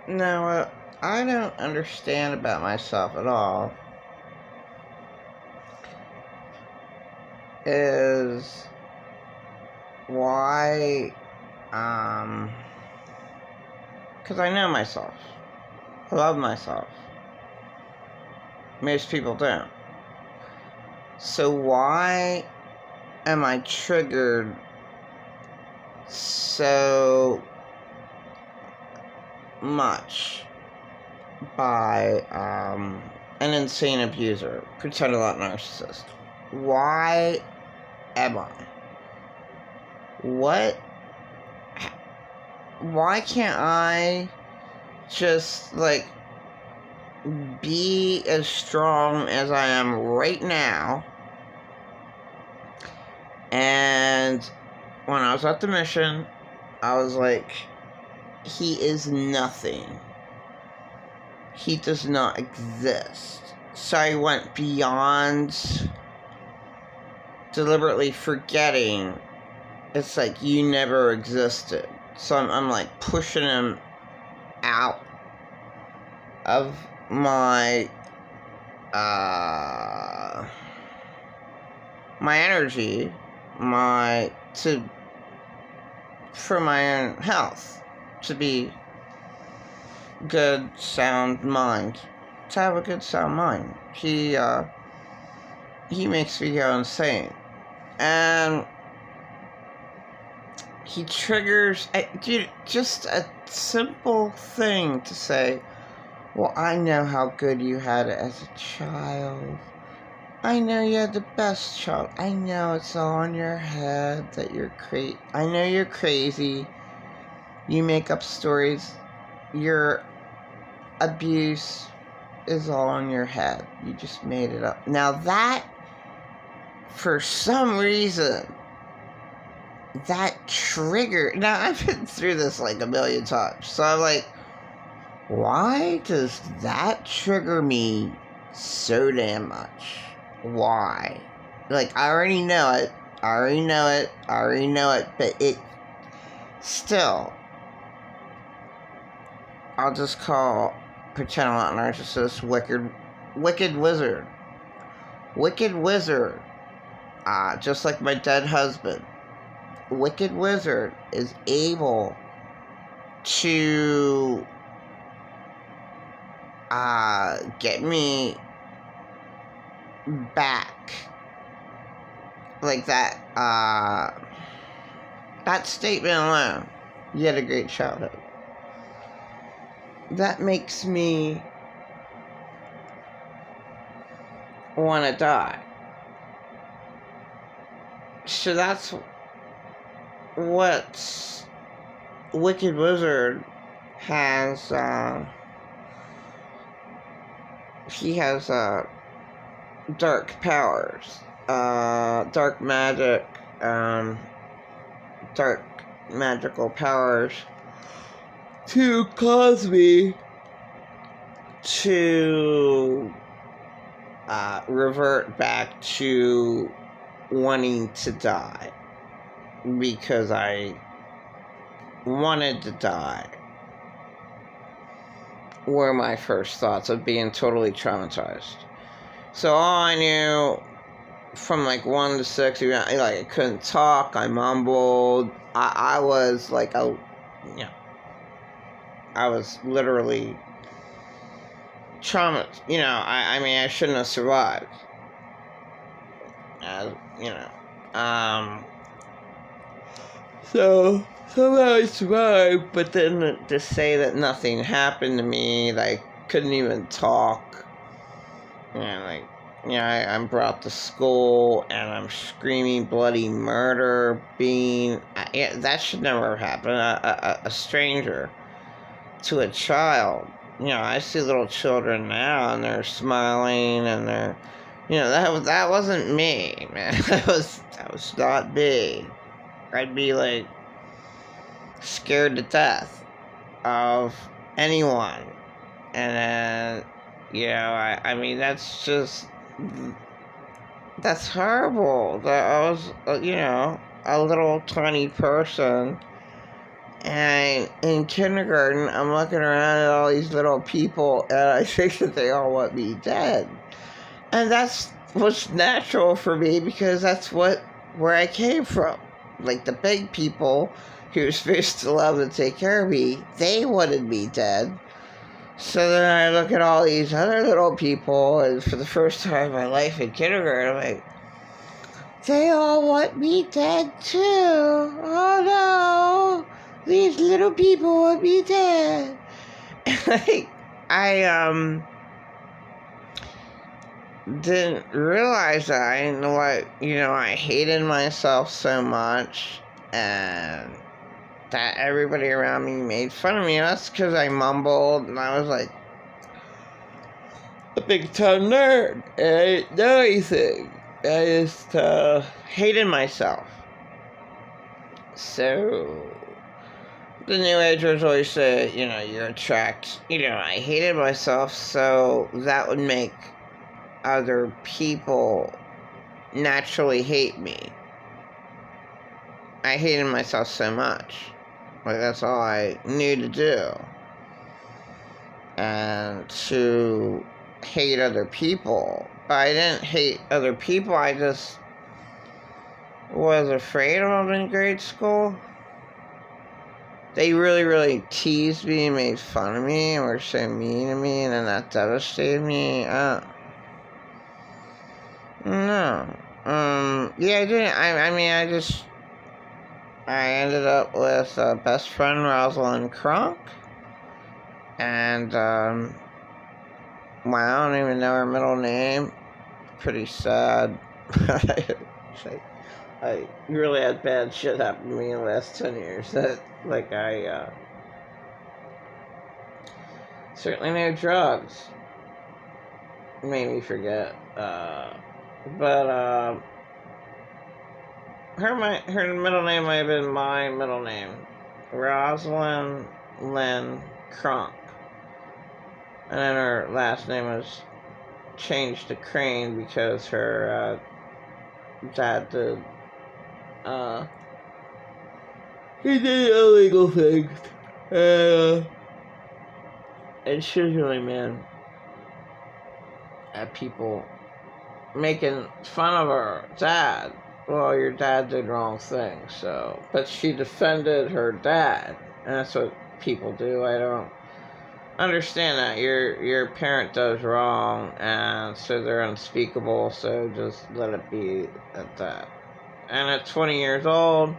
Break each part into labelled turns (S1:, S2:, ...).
S1: Now, what I don't understand about myself at all is why, because I know myself. I love myself. Most people don't. So why am I triggered so much by an insane abuser, pretend a lot narcissist? Why am I? What? Why can't I just, like, be as strong as I am right now? And when I was at the mission, I was like, he is nothing. He does not exist. So I went beyond deliberately forgetting. It's like, you never existed. So I'm like pushing him out of my my energy, for my own health, to be good, sound mind, to have a good, sound mind. He makes me go insane, and he triggers. Dude, just a simple thing to say. Well, I know how good you had it as a child. I know you had the best child. I know it's all in your head that you're crazy. I know you're crazy. You make up stories. Your abuse is all in your head. You just made it up. Now that, for some reason, that triggered. Now, I've been through this like a million times. So I'm like, why does that trigger me so damn much? Why? Like, I already know it. But it still, I'll just pretend I'm not narcissist, wicked wizard. Wicked wizard. Just like my dead husband. Wicked wizard is able to get me back, like that. That statement alone, you had a great childhood, that makes me want to die. So that's what Wicked Wizard has. He has dark powers, dark magic, dark magical powers to cause me to revert back to wanting to die, because I wanted to die, were my first thoughts of being totally traumatized. So all I knew from like 1 to 6, I couldn't talk, I mumbled, I was like I was literally traumatized. I mean, I shouldn't have survived. So somehow I survived, but then to say that nothing happened to me, that I couldn't even talk, I'm brought to school and I'm screaming bloody murder, that should never happen. A stranger to a child. I see little children now and they're smiling and they're, that wasn't me, man. That was not me. I'd be like scared to death of anyone. And I mean, that's horrible. That I was, a little tiny person, And in kindergarten, I'm looking around at all these little people, and I think that they all want me dead. And that's what's natural for me, because that's where I came from. Like, the big people who were supposed to love and take care of me, they wanted me dead. So then I look at all these other little people, and for the first time in my life in kindergarten, I'm like, they all want me dead too. Oh no, these little people want me dead. Like, I didn't realize that. I didn't know what, I hated myself so much, and that everybody around me made fun of me. That's because I mumbled, and I was like a big time nerd, and I didn't know anything. I just hated myself. So the New Agers always say, you attract, I hated myself, so that would make other people naturally hate me. I hated myself so much. Like, that's all I knew to do. And to hate other people. But I didn't hate other people, I just was afraid of them in grade school. They really, really teased me and made fun of me and were so mean to me, and then that devastated me. No. Yeah, I didn't. I ended up with best friend Rosalind Kronk. And, well, I don't even know her middle name. Pretty sad. I really had bad shit happen to me in the last 10 years. That, I certainly know drugs made me forget. But her middle name might have been my middle name, Rosalind Lynn Kronk, and then her last name was changed to Crane because her dad did he did illegal things, and she was really mad at people making fun of her dad. Well, your dad did wrong things, so... But she defended her dad, and that's what people do. I don't understand that. Your parent does wrong, and so they're unspeakable, so just let it be at that. And at 20 years old,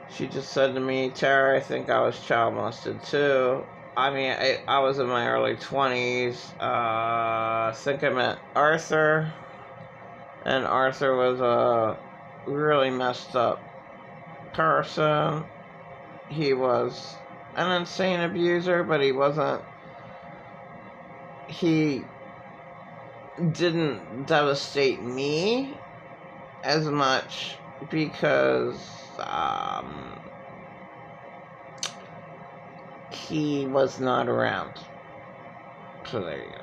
S1: she just said to me, Tara, I think I was child molested too. I mean, I was in my early 20s. I think I met Arthur. And Arthur was a really messed up person. He was an insane abuser, but he didn't devastate me as much because he was not around. So there you go.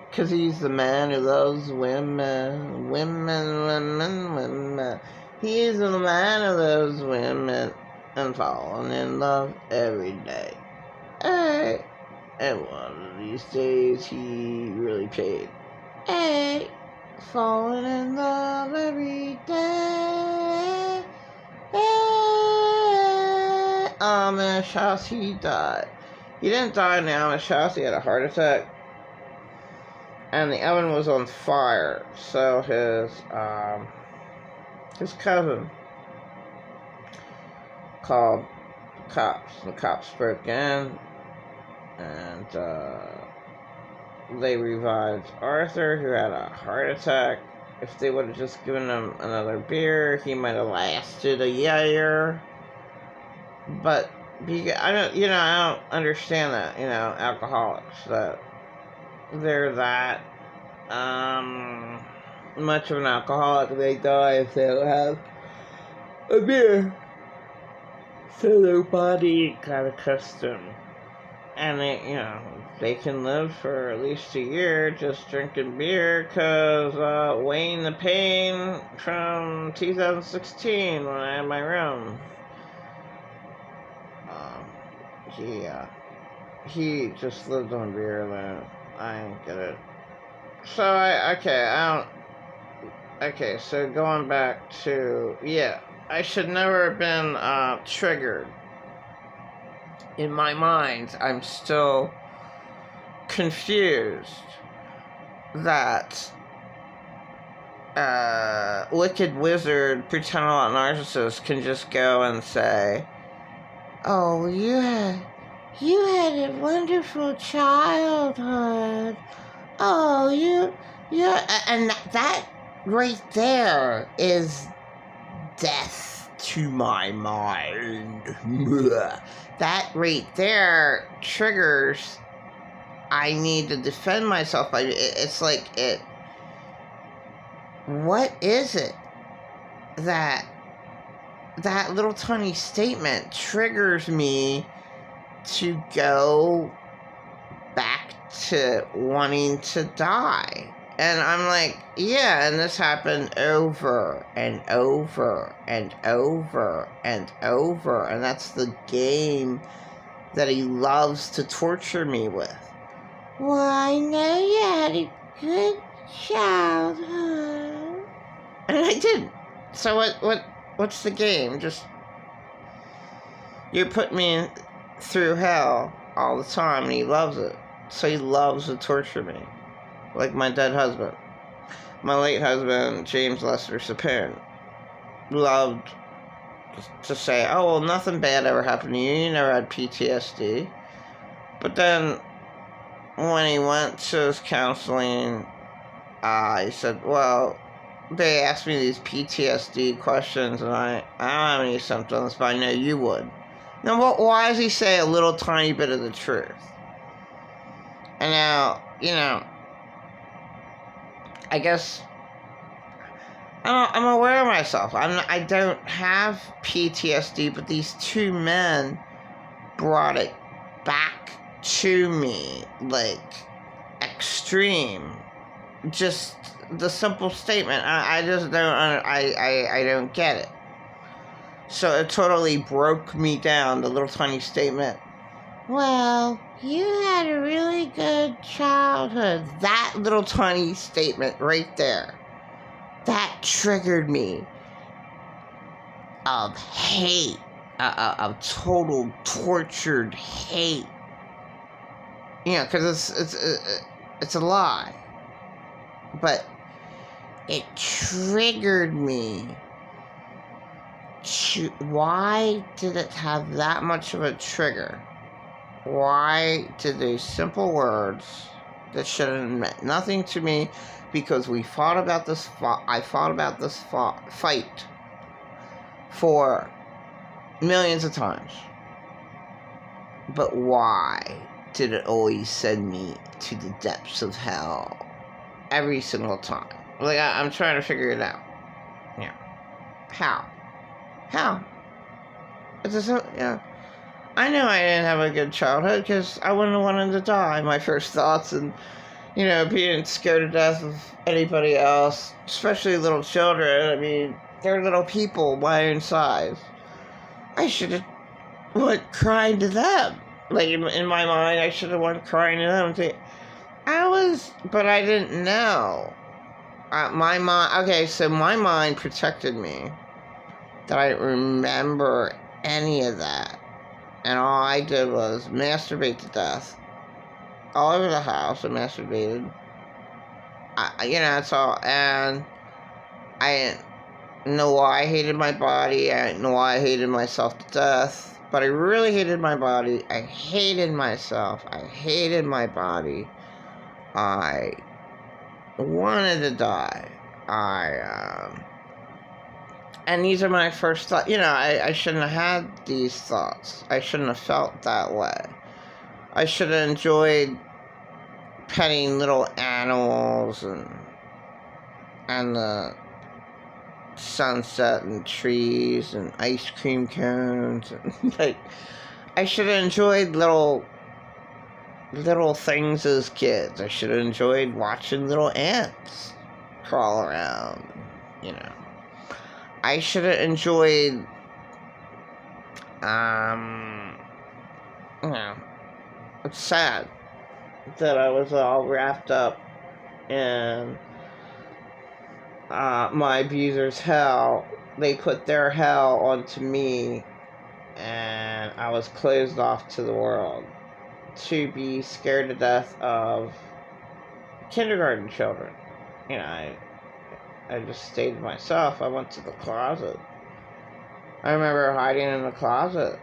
S1: Because he's the man who loves women. He's the man who loves women and falling in love every day. Hey. And one of these days he really paid. Hey. Falling in love every day. Hey. Amish house, he died. He didn't die in the Amish house, he had a heart attack. And the oven was on fire, so his cousin called the cops. The cops broke in, and they revived Arthur, who had a heart attack. If they would have just given him another beer, he might have lasted a year. But I don't understand that. Alcoholics, that they're that much of an alcoholic, they die if they don't have a beer. So their body got accustomed. And they can live for at least a year just drinking beer, because Wayne the Pain from 2016, when I had my room, he just lived on beer alone. I don't get it. So okay, so going back to, I should never have been triggered. In my mind, I'm still confused that wicked wizard pretend-a-lot narcissist can just go and say, "Oh, you had a wonderful childhood. Oh, and that right there is death to my mind." That right there triggers. I need to defend myself. It's like it. What is it that little tiny statement triggers me to go back to wanting to die? And I'm like, yeah, and this happened over and over and over and over, and that's the game that he loves to torture me with. Well, I know you had a good childhood. And I didn't. So what's the game? Just, you put me through hell all the time, and he loves it. So he loves to torture me. Like my dead husband. My late husband, James Lester Sapone, loved to say, "Oh, well, nothing bad ever happened to you. You never had PTSD." But then, when he went to his counseling, he said, "Well, they asked me these PTSD questions, and I don't have any symptoms, but I know you would." Now, why does he say a little tiny bit of the truth? And now, I guess I'm aware of myself. I don't have PTSD, but these two men brought it back to me, like, extreme. Just the simple statement. I just don't. I don't get it. So it totally broke me down. The little tiny statement. Well, you had a really good childhood. That little tiny statement right there. That triggered me of hate, of total tortured hate. Because it's a lie. But it triggered me. Why did it have that much of a trigger? Why did those simple words that should have meant nothing to me? Because I fought about this fight for millions of times. But why did it always send me to the depths of hell every single time? Like, I'm trying to figure it out. Yeah. How? It's just, I know I didn't have a good childhood because I wouldn't have wanted to die. My first thoughts, and being scared to death of anybody else, especially little children. I mean, they're little people my own size. I should have went crying to them. Like, in my mind, I should have went crying to them. But I didn't know. My mind protected me. That I didn't remember any of that. And all I did was masturbate to death. All over the house, I masturbated. That's all. And I didn't know why I hated my body. I didn't know why I hated myself to death. But I really hated my body. I hated myself. I hated my body. I wanted to die. And these are my first thoughts. I shouldn't have had these thoughts. I shouldn't have felt that way. I should have enjoyed petting little animals and the sunset and trees and ice cream cones. And, I should have enjoyed little things as kids. I should have enjoyed watching little ants crawl around. I should have enjoyed, you know, it's sad that I was all wrapped up in my abuser's hell. They put their hell onto me, and I was closed off to the world to be scared to death of kindergarten children. You know, I just stayed to myself. I went to the closet. I remember hiding in the closet,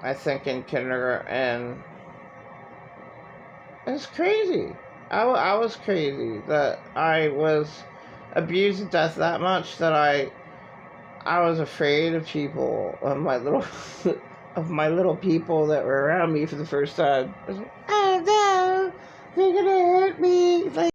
S1: I think in kindergarten, and it was crazy. I was crazy that I was abused to death that much that I was afraid of people, of my little of my little people that were around me for the first time. I was like, oh no, they're gonna hurt me. Like,